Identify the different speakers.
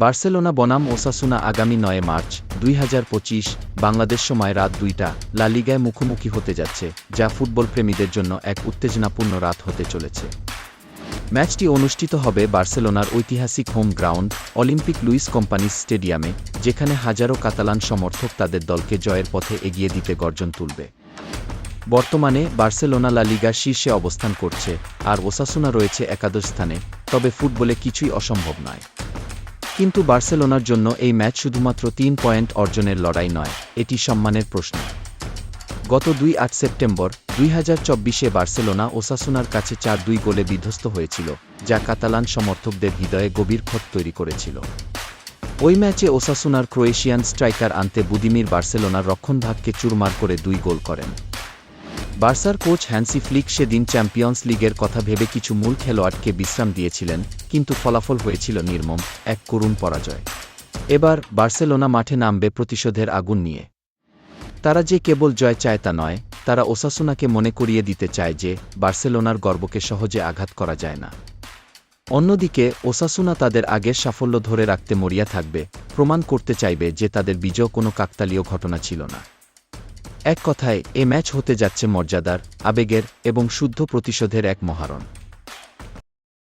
Speaker 1: Barcelona বনাম Osasuna আগামী ৯ March ২০২৫ Bangladesh সময় রাত ২টা লা লিগায় মুখোমুখি হতে যাচ্ছে, যা ফুটবল প্রেমীদের জন্য এক উত্তেজনাপূর্ণ রাত হতে চলেছে। ম্যাচটি অনুষ্ঠিত হবে বার্সেলোনার ঐতিহাসিক home ground Olympic Lluis Companys স্টেডিয়ামে, যেখানে হাজারো কাতালান সমর্থক তাদের দলকে জয়ের পথে এগিয়ে দিতে গর্জন তুলবে। বর্তমানে বার্সেলোনা লা লিগার শীর্ষে অবস্থান করছে, আর ওসাসুনা রয়েছে একাদশ স্থানে। তবে ফুটবলে কিছুই অসম্ভব নয়। কিন্তু বার্সেলোনার জন্য এই ম্যাচ শুধুমাত্র ৩ পয়েন্ট অর্জনের লড়াই নয়, এটি সম্মানের প্রশ্ন। গত ২ সেপ্টেম্বর ২০২৪ বার্সেলোনা ওসাসুনার কাছে ৪-২ গোলে বিধ্বস্ত হয়েছিল, যা কাতালান সমর্থকদের হৃদয়ে গভীর ক্ষত তৈরি করেছিল। ওই ম্যাচে ওসাসুনার ক্রোয়েশিয়ান স্ট্রাইকার আন্তে বুদিমির বার্সেলোনার রক্ষণভাগকে চুরমার করে ২ গোল করেন। বার্সার কোচ হ্যান্সি ফ্লিক সেদিন চ্যাম্পিয়ন্স লিগের কথা ভেবে কিছু মূল খেলোয়াড়কে বিশ্রাম দিয়েছিলেন, কিন্তু ফলাফল হয়েছিল নির্মম, এক করুণ পরাজয়। এবার বার্সেলোনা মাঠে নামবে প্রতিশোধের আগুন নিয়ে। তারা যে কেবল জয় চায় তা নয়, তারা ওসাসুনাকে মনে করিয়ে দিতে চায় যে বার্সেলোনার গর্বকে সহজে আঘাত করা যায় না। অন্যদিকে ওসাসুনা তাদের আগের সাফল্য ধরে রাখতে মরিয়া থাকবে, প্রমাণ করতে চাইবে যে তাদের বিজয় কোনো কাকতালীয় ঘটনা ছিল না। এক কথায়, এ ম্যাচ হতে যাচ্ছে মর্যাদার, আবেগের এবং শুদ্ধ প্রতিশোধের এক মহারণ।